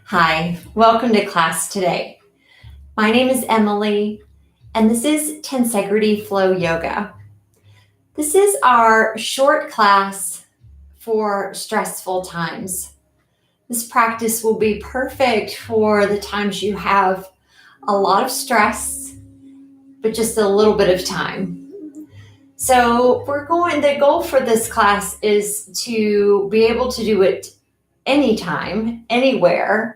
Hi, welcome to class today. My name is Emily, and this is Tensegrity Flow Yoga. This is our short class for stressful times. This practice will be perfect for the times you have a lot of stress, but just a little bit of time. So the goal for this class is to be able to do it anytime, anywhere.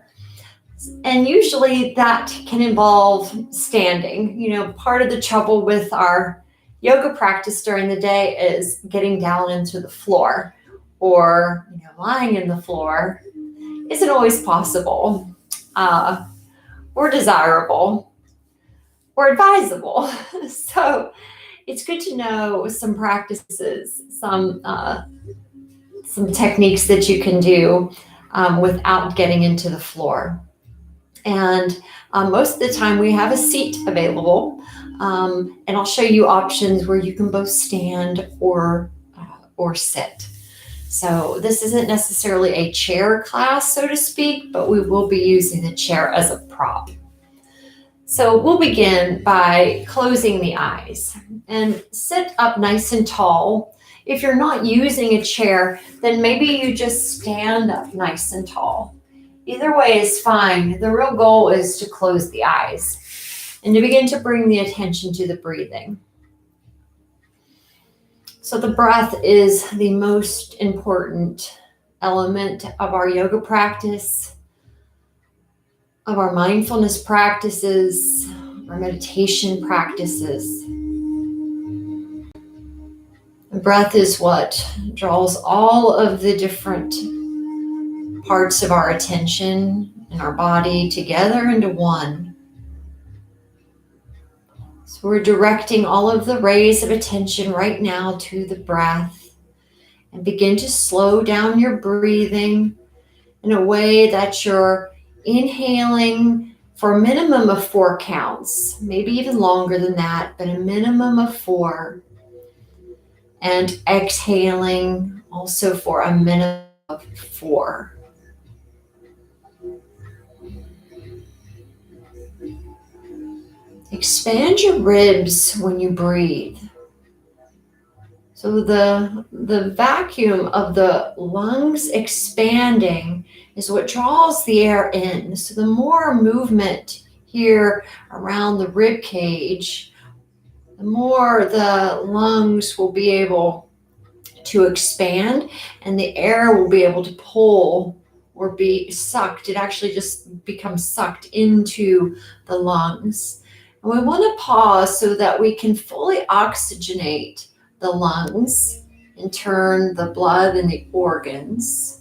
And usually that can involve standing. Part of the trouble with our yoga practice during the day is getting down into the floor or lying in the floor isn't always possible or desirable or advisable. So it's good to know some practices, some techniques that you can do without getting into the floor. And most of the time we have a seat available, and I'll show you options where you can both stand or sit. So this isn't necessarily a chair class, so to speak, but we will be using the chair as a prop. So we'll begin by closing the eyes and sit up nice and tall. If you're not using a chair, then maybe you just stand up nice and tall. Either way is fine. The real goal is to close the eyes and to begin to bring the attention to the breathing. So the breath is the most important element of our yoga practice, of our mindfulness practices, our meditation practices. The breath is what draws all of the different parts of our attention and our body together into one. So we're directing all of the rays of attention right now to the breath, and begin to slow down your breathing in a way that you're inhaling for a minimum of 4 counts, maybe even longer than that, but a minimum of 4. And exhaling also for a minimum of 4. Expand your ribs when you breathe. So the vacuum of the lungs expanding is what draws the air in. So the more movement here around the rib cage, the more the lungs will be able to expand and the air will be able to pull or be sucked. It actually just becomes sucked into the lungs. And we want to pause so that we can fully oxygenate the lungs and turn the blood and the organs.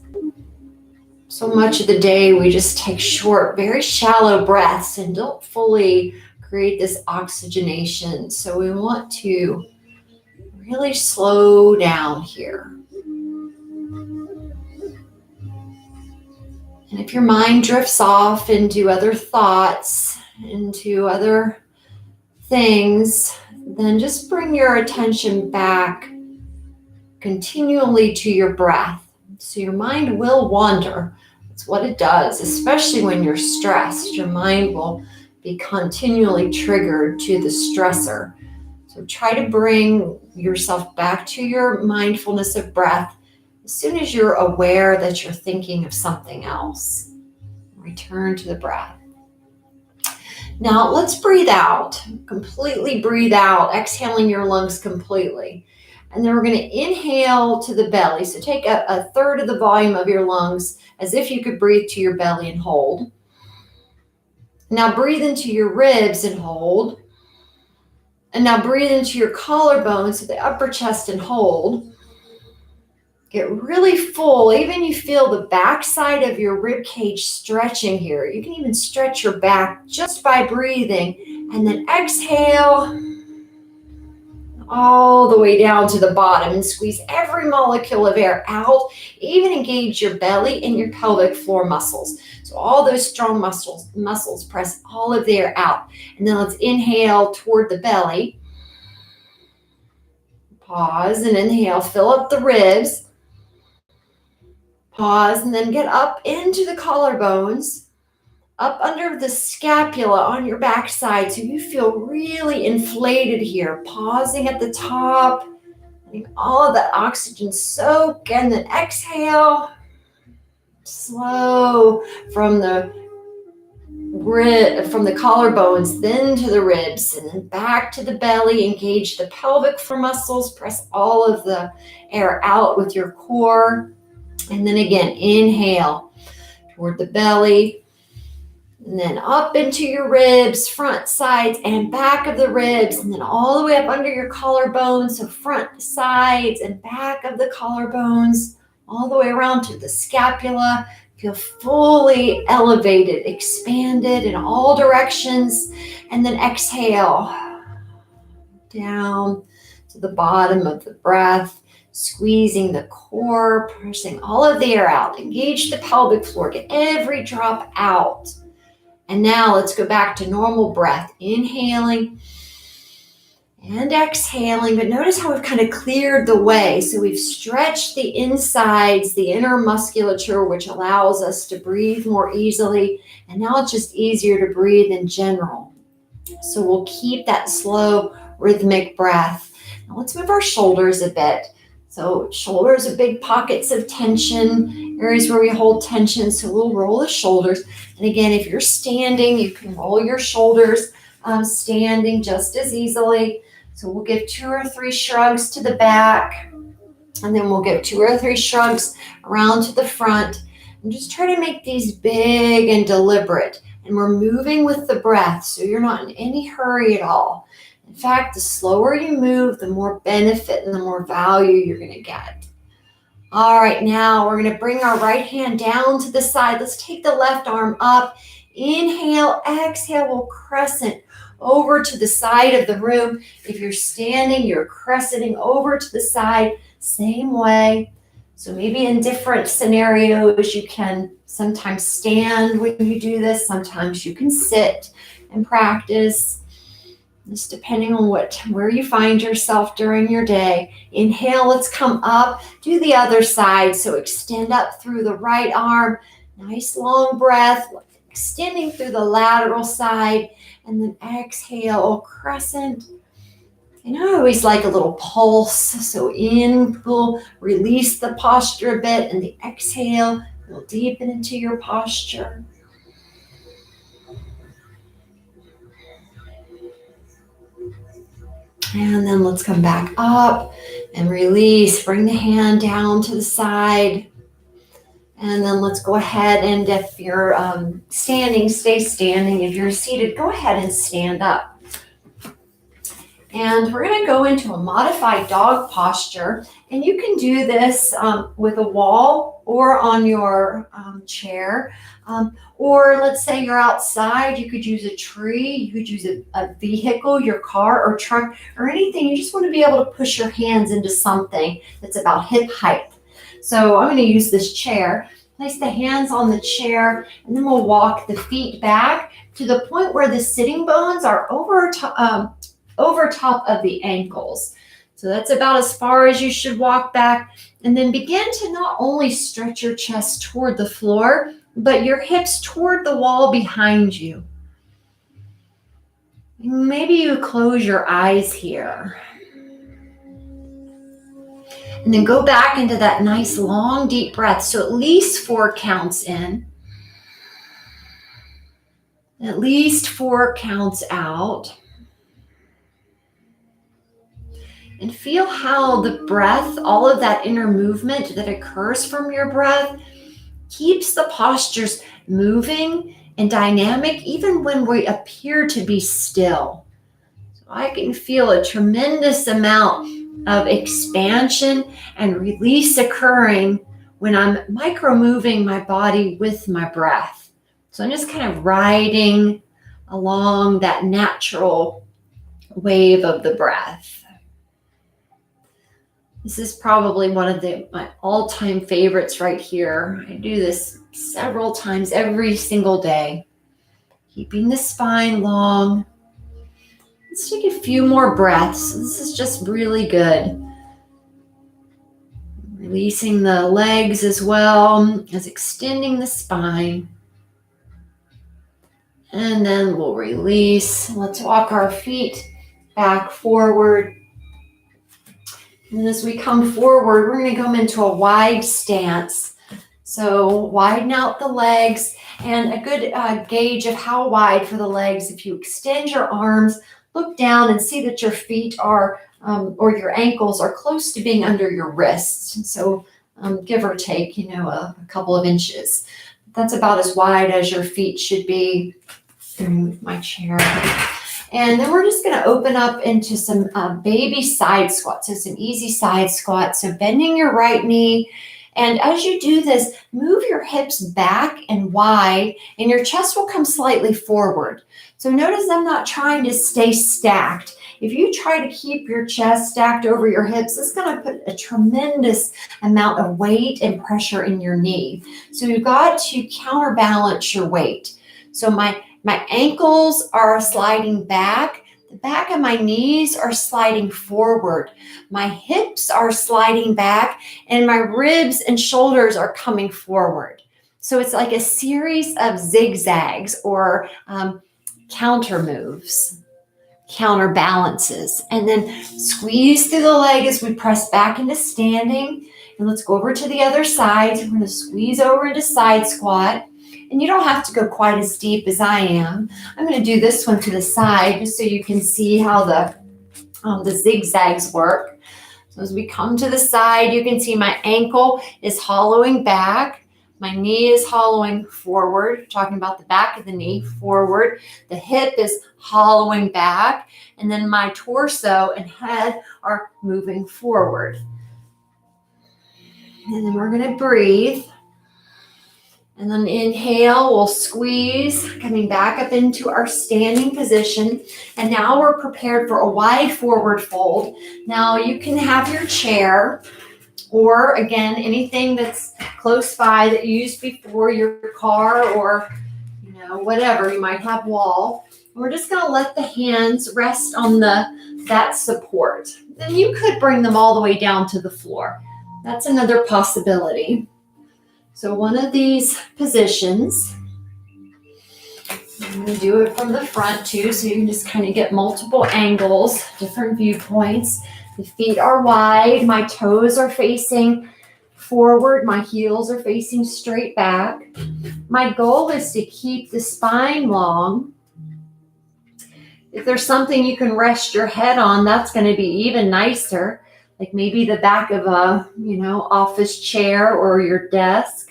So much of the day we just take short, very shallow breaths and don't fully create this oxygenation. So we want to really slow down here. And if your mind drifts off into other thoughts, into other things, then just bring your attention back continually to your breath. So your mind will wander. That's what it does, especially when you're stressed. Your mind will be continually triggered to the stressor. So try to bring yourself back to your mindfulness of breath as soon as you're aware that you're thinking of something else. Return to the breath. Now let's breathe out, completely breathe out, exhaling your lungs completely. And then we're going to inhale to the belly. So take a third of the volume of your lungs as if you could breathe to your belly and hold. Now breathe into your ribs and hold. And now breathe into your collarbones, so the upper chest, and hold. Get really full. Even you feel the backside of your rib cage stretching here. You can even stretch your back just by breathing. And then exhale all the way down to the bottom and squeeze every molecule of air out. Even engage your belly and your pelvic floor muscles. So all those strong muscles press all of the air out. And then let's inhale toward the belly. Pause and inhale. Fill up the ribs. Pause and then get up into the collarbones. up under the scapula on your backside, so you feel really inflated here. Pausing at the top, letting all of that oxygen soak, and then exhale. Slow from the collarbones, then to the ribs, and then back to the belly. Engage the pelvic floor muscles. Press all of the air out with your core. And then again, inhale toward the belly, and then up into your ribs, front, sides, and back of the ribs, and then all the way up under your collarbones. So front, sides, and back of the collarbones, all the way around to the scapula. Feel fully elevated, expanded in all directions. And then exhale down to the bottom of the breath, squeezing the core, pushing all of the air out. Engage the pelvic floor, get every drop out. And now let's go back to normal breath, inhaling and exhaling. But notice how we've kind of cleared the way. So we've stretched the insides, the inner musculature, which allows us to breathe more easily. And now it's just easier to breathe in general. So we'll keep that slow, rhythmic breath. Now let's move our shoulders a bit. So shoulders are big pockets of tension, areas where we hold tension. So we'll roll the shoulders. And again, if you're standing, you can roll your shoulders standing just as easily. So we'll give 2 or 3 shrugs to the back, and then we'll give 2 or 3 shrugs around to the front. And just try to make these big and deliberate. And we're moving with the breath, so you're not in any hurry at all. In fact, the slower you move, the more benefit and the more value you're going to get. All right, now we're going to bring our right hand down to the side. Let's take the left arm up. Inhale, exhale, we'll crescent over to the side of the room. If you're standing, you're crescenting over to the side, same way. So maybe in different scenarios, you can sometimes stand when you do this. Sometimes you can sit and practice. Just depending on where you find yourself during your day. Inhale, let's come up. Do the other side. So extend up through the right arm. Nice long breath. Extending through the lateral side. And then exhale, crescent. And I always like a little pulse. So in, pull, release the posture a bit. And the exhale will deepen into your posture. And then let's come back up and release. Bring the hand down to the side. And then let's go ahead, and if you're standing, stay standing. If you're seated, go ahead and stand up. And we're going to go into a modified dog posture. And you can do this with a wall or on your chair. Or let's say you're outside, you could use a tree, you could use a vehicle, your car or truck or anything. You just want to be able to push your hands into something that's about hip height. So I'm going to use this chair. Place the hands on the chair, and then we'll walk the feet back to the point where the sitting bones are over top of the ankles. So that's about as far as you should walk back. And then begin to not only stretch your chest toward the floor, but your hips toward the wall behind you. Maybe you close your eyes here. And then go back into that nice long deep breath. So at least 4 counts in. At least 4 counts out. And feel how the breath, all of that inner movement that occurs from your breath, keeps the postures moving and dynamic even when we appear to be still. So I can feel a tremendous amount of expansion and release occurring when I'm micro-moving my body with my breath. So I'm just kind of riding along that natural wave of the breath. This is probably one of my all-time favorites right here. I do this several times every single day. Keeping the spine long. Let's take a few more breaths. This is just really good. Releasing the legs as well as extending the spine. And then we'll release. Let's walk our feet back forward. And as we come forward, we're going to come into a wide stance. So widen out the legs, and a good gauge of how wide for the legs. If you extend your arms, look down and see that your feet are, or your ankles are close to being under your wrists. So give or take, a couple of inches. That's about as wide as your feet should be. Move my chair. And then we're just going to open up into some baby side squats. So some easy side squats. So bending your right knee. And as you do this, move your hips back and wide, and your chest will come slightly forward. So notice I'm not trying to stay stacked. If you try to keep your chest stacked over your hips, it's going to put a tremendous amount of weight and pressure in your knee. So you've got to counterbalance your weight. So my ankles are sliding back. The back of my knees are sliding forward. My hips are sliding back, and my ribs and shoulders are coming forward. So it's like a series of zigzags or counter moves, counterbalances. And then squeeze through the leg as we press back into standing. And let's go over to the other side. So we're going to squeeze over into side squat. And you don't have to go quite as deep as I am. I'm going to do this one to the side just so you can see how the zigzags work. So as we come to the side, you can see my ankle is hollowing back. My knee is hollowing forward, talking about the back of the knee, forward. The hip is hollowing back. And then my torso and head are moving forward. And then we're going to breathe. And then inhale, we'll squeeze, coming back up into our standing position. And now we're prepared for a wide forward fold. Now you can have your chair, or again, anything that's close by that you used before, your car, or whatever, you might have wall. And we're just going to let the hands rest on that support. Then you could bring them all the way down to the floor. That's another possibility. So one of these positions, I'm going to do it from the front too, so you can just kind of get multiple angles, different viewpoints. The feet are wide, my toes are facing forward, my heels are facing straight back. My goal is to keep the spine long. If there's something you can rest your head on, that's going to be even nicer. Like maybe the back of a, office chair or your desk.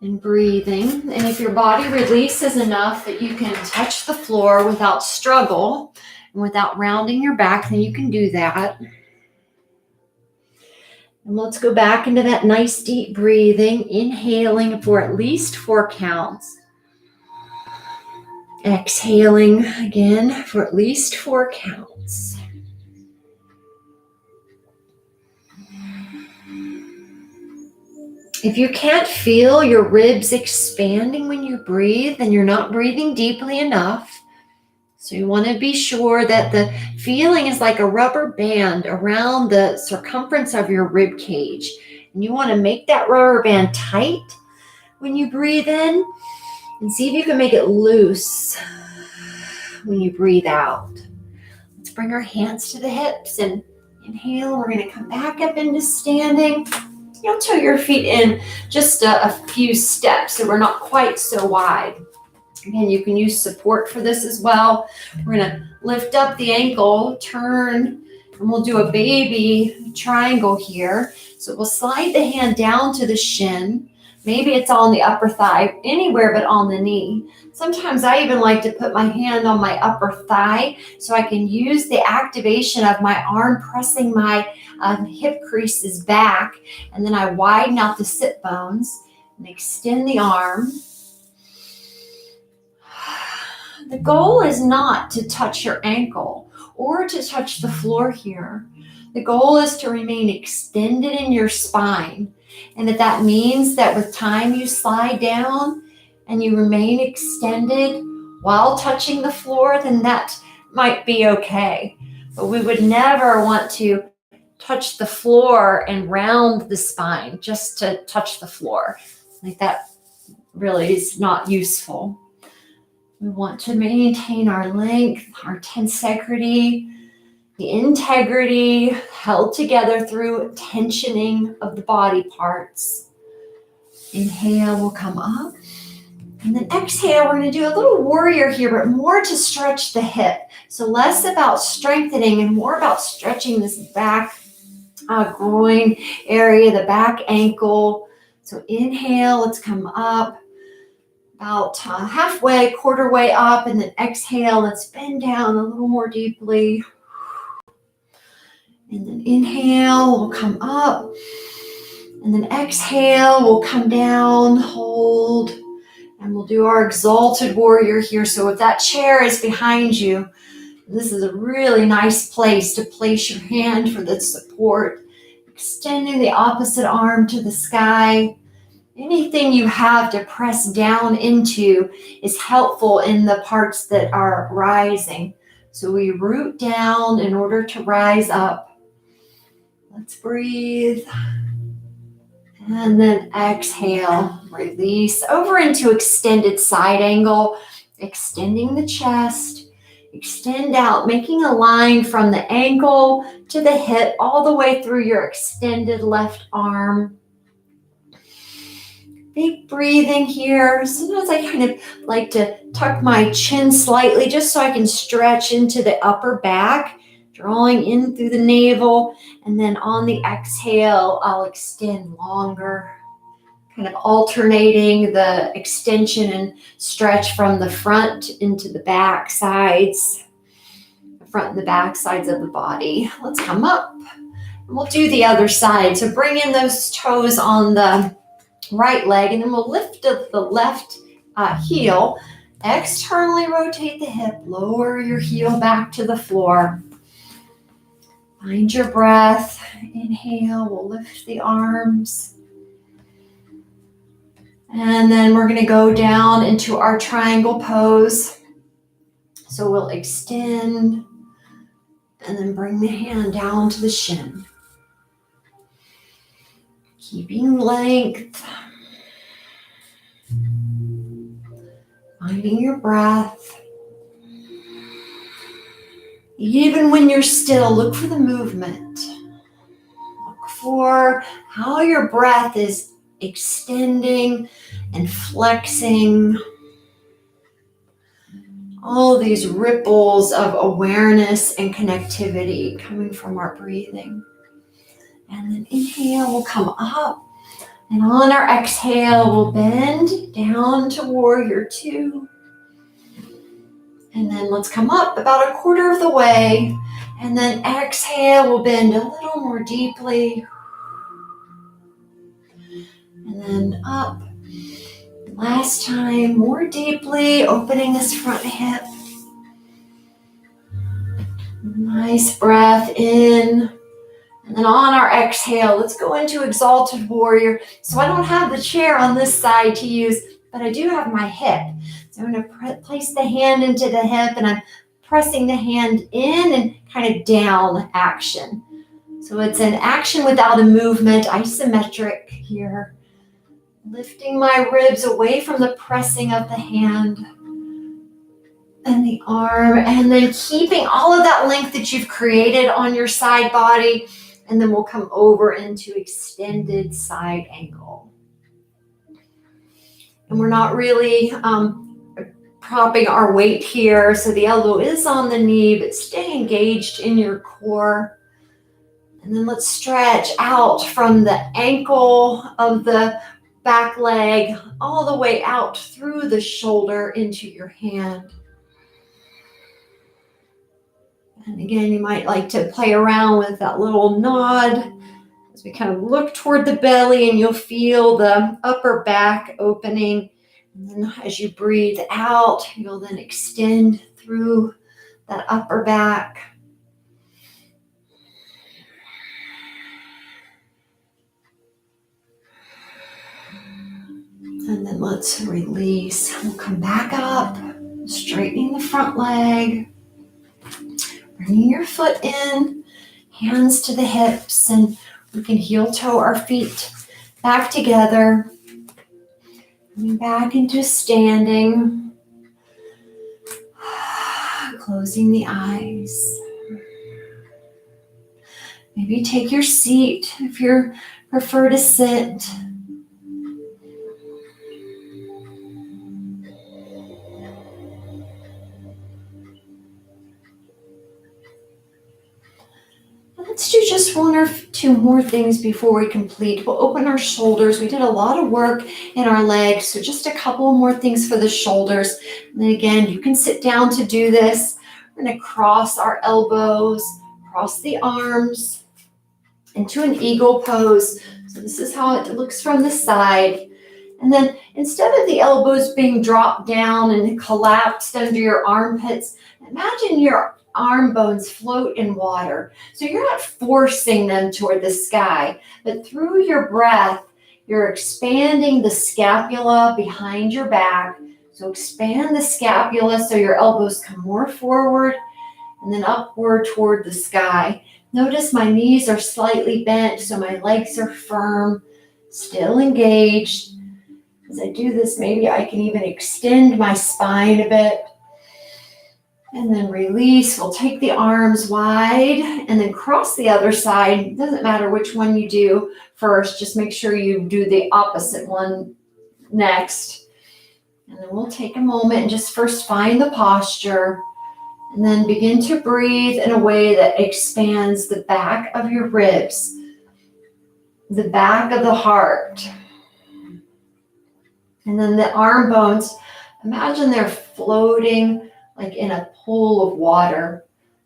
And breathing. And if your body releases enough that you can touch the floor without struggle and without rounding your back, then you can do that. And let's go back into that nice deep breathing, inhaling for at least 4 counts. Exhaling again for at least 4 counts. If you can't feel your ribs expanding when you breathe, then you're not breathing deeply enough. So you want to be sure that the feeling is like a rubber band around the circumference of your rib cage. And you want to make that rubber band tight when you breathe in, and see if you can make it loose when you breathe out. Let's bring our hands to the hips and inhale. We're going to come back up into standing. You'll toe your feet in just a few steps so we're not quite so wide. Again, you can use support for this as well. We're going to lift up the ankle, turn, and we'll do a baby triangle here. So we'll slide the hand down to the shin. Maybe it's on the upper thigh, anywhere but on the knee. Sometimes I even like to put my hand on my upper thigh so I can use the activation of my arm pressing my hip creases back. And then I widen out the sit bones and extend the arm. The goal is not to touch your ankle or to touch the floor here. The goal is to remain extended in your spine. And that means that with time you slide down and you remain extended while touching the floor, then that might be okay. But we would never want to touch the floor and round the spine just to touch the floor. Like that really is not useful. We want to maintain our length, our tensegrity, the integrity held together through tensioning of the body parts. Inhale, we'll come up. And then exhale, we're going to do a little warrior here, but more to stretch the hip. So less about strengthening and more about stretching this back groin area, the back ankle. So inhale, let's come up about halfway, quarter way up, and then exhale, let's bend down a little more deeply. And then inhale, we'll come up. And then exhale, we'll come down, hold. And we'll do our exalted warrior here. So if that chair is behind you, this is a really nice place to place your hand for the support. Extending the opposite arm to the sky. Anything you have to press down into is helpful in the parts that are rising. So we root down in order to rise up. Let's breathe. And then exhale, release over into extended side angle, extending the chest, extend out, making a line from the ankle to the hip, all the way through your extended left arm. Big breathing here. Sometimes I kind of like to tuck my chin slightly just so I can stretch into the upper back, drawing in through the navel. And then on the exhale, I'll extend longer, kind of alternating the extension and stretch from the front into the back sides, the front and the back sides of the body. Let's come up. And we'll do the other side. So bring in those toes on the right leg, and then we'll lift up the left heel, externally rotate the hip, lower your heel back to the floor. Find your breath. Inhale, we'll lift the arms. And then we're going to go down into our triangle pose. So we'll extend and then bring the hand down to the shin. Keeping length. Finding your breath. Even when you're still, look for the movement. Look for how your breath is extending and flexing. All these ripples of awareness and connectivity coming from our breathing. And then inhale, we'll come up. And on our exhale, we'll bend down to warrior two. And then let's come up about a quarter of the way. And then exhale, we'll bend a little more deeply. And then up. Last time, more deeply, opening this front hip. Nice breath in. And then on our exhale, let's go into exalted warrior. So I don't have the chair on this side to use, but I do have my hip. So I'm going to place the hand into the hip, and I'm pressing the hand in and kind of down action. So it's an action without a movement, isometric here. Lifting my ribs away from the pressing of the hand and the arm, and then keeping all of that length that you've created on your side body. And then we'll come over into extended side angle. And we're not really propping our weight here. So the elbow is on the knee, but stay engaged in your core. And then let's stretch out from the ankle of the back leg all the way out through the shoulder into your hand. And again, you might like to play around with that little nod as we kind of look toward the belly, and you'll feel the upper back opening. And then as you breathe out, you'll then extend through that upper back. And then let's release. We'll come back up, straightening the front leg. Bringing your foot in, Hands to the hips, and we can heel toe our feet back together. Coming back into standing. Closing the eyes. Maybe take your seat if you prefer to sit. Let's do just one or two more things before we complete. We'll open our shoulders. We did a lot of work in our legs, so just a couple more things for the shoulders. And then again, you can sit down to do this. We're going to cross our elbows, cross the arms into an eagle pose. So this is how it looks from the side. And then instead of the elbows being dropped down and collapsed under your armpits, imagine your arm bones float in water. So you're not forcing them toward the sky, but through your breath, you're expanding the scapula behind your back. So expand the scapula so your elbows come more forward and then upward toward the sky. Notice my knees are slightly bent, so my legs are firm, still engaged. As I do this, maybe I can even extend my spine a bit. And then release. We'll take the arms wide and then cross the other side. It doesn't matter which one you do first. Just make sure you do the opposite one next. And then we'll take a moment and just first find the posture. And then begin to breathe in a way that expands the back of your ribs, the back of the heart. And then the arm bones, imagine they're floating like in a pool of water.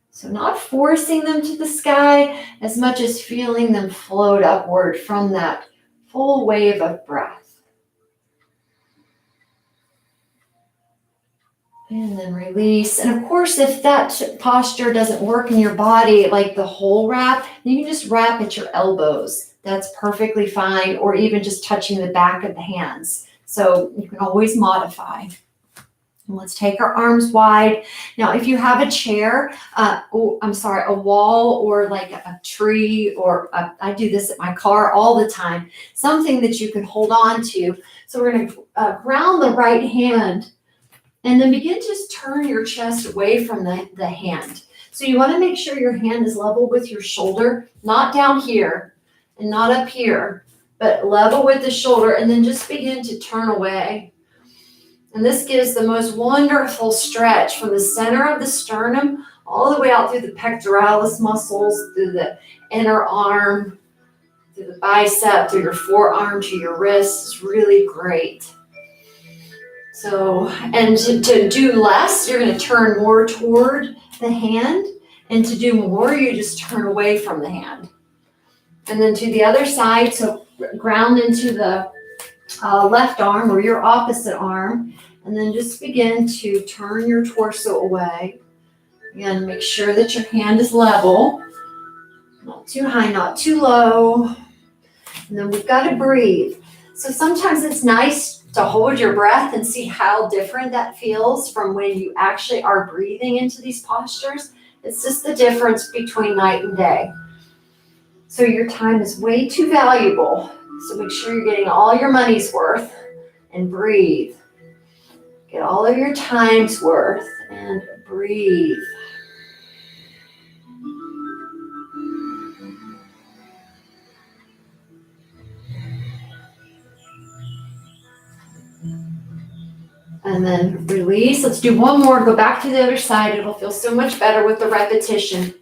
So not forcing them to the sky as much as feeling them float upward from that full wave of breath. And then release. And of course, if that posture doesn't work in your body, like the whole wrap, you can just wrap at your elbows. That's perfectly fine, or even just touching the back of the hands. So you can always modify. And let's take our arms wide. Now, if you have a chair, a wall, or like a tree, or I do this at my car all the time, something that you can hold on to. So we're going to ground the right hand and then begin to turn your chest away from the hand. So you want to make sure your hand is level with your shoulder, not down here and not up here, but level with the shoulder, and then just begin to turn away. And this gives the most wonderful stretch from the center of the sternum all the way out through the pectoralis muscles, through the inner arm, through the bicep, through your forearm to your wrist. It's really great. So, and to do less, you're going to turn more toward the hand. And to do more, you just turn away from the hand. And then to the other side, so ground into the left arm or your opposite arm, and then just begin to turn your torso away. Again, make sure that your hand is level, not too high, not too low. And then we've got to breathe. So sometimes it's nice to hold your breath and see how different that feels from when you actually are breathing into these postures. It's just the difference between night and day. So your time is way too valuable. So make sure you're getting all your money's worth and breathe. Get all of your time's worth and breathe. And then release. Let's do one more. Go back to the other side. It'll feel so much better with the repetition.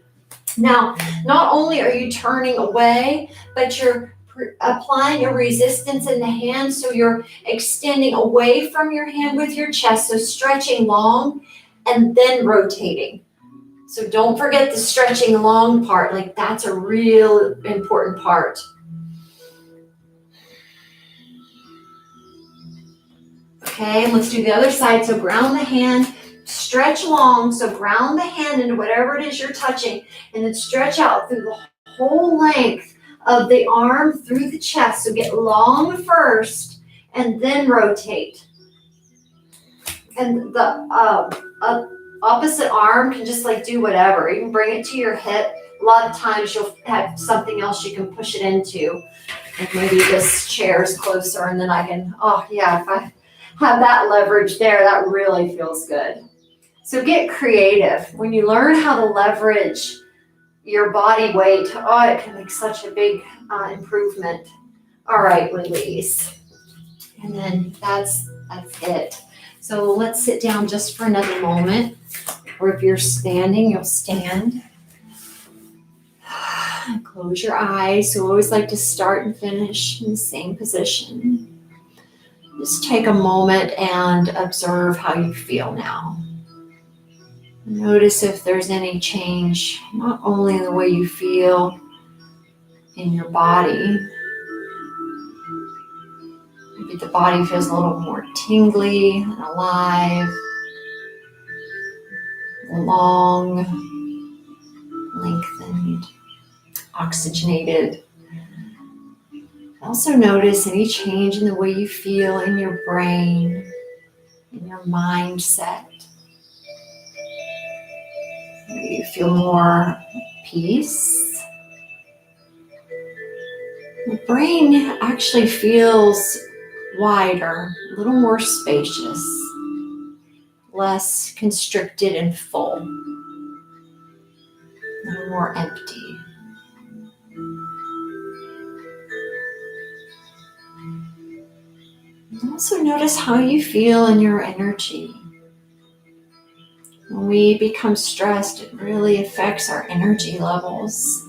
Now, not only are you turning away, but you're applying a resistance in the hand, so you're extending away from your hand with your chest, so stretching long and then rotating. So don't forget the stretching long part, like that's a real important part. Okay, let's do the other side. So ground the hand, stretch long, so ground the hand into whatever it is you're touching, and then stretch out through the whole length of the arm through the chest. So get long first and then rotate. And the opposite arm can just like do whatever. You can bring it to your hip A lot of times you'll have something else you can push it into. And maybe this chair is closer and then I can, oh yeah, if I have that leverage there, that really feels good. So get creative. When you learn how to leverage your body weight, oh, it can make such a big improvement. All right, release. And then that's it. So let's sit down just for another moment. Or if you're standing, you'll stand. Close your eyes. So we always like to start and finish in the same position. Just take a moment and observe how you feel now. Notice if there's any change, not only in the way you feel in your body. Maybe the body feels a little more tingly and alive, long, lengthened, oxygenated. Also notice any change in the way you feel in your brain, in your mindset. Maybe you feel more peace. The brain actually feels wider, a little more spacious, less constricted and full, a little more empty. Also notice how you feel in your energy. When we become stressed, it really affects our energy levels.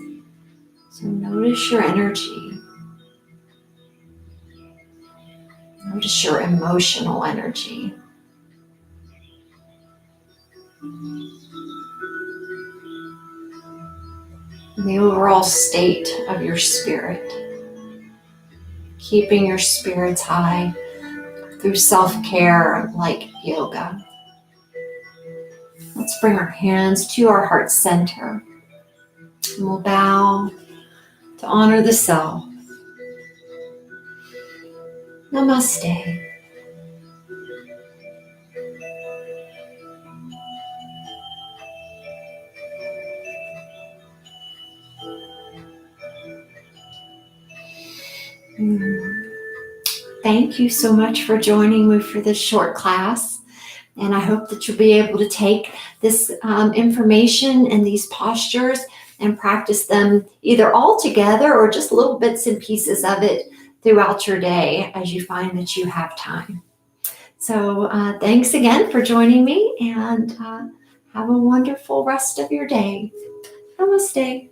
So notice your energy. Notice your emotional energy. And the overall state of your spirit. Keeping your spirits high through self-care like yoga. Let's bring our hands to our heart center. And we'll bow to honor the self. Namaste. Thank you so much for joining me for this short class. And I hope that you'll be able to take this information and these postures and practice them either all together or just little bits and pieces of it throughout your day as you find that you have time. So thanks again for joining me, and have a wonderful rest of your day. Namaste.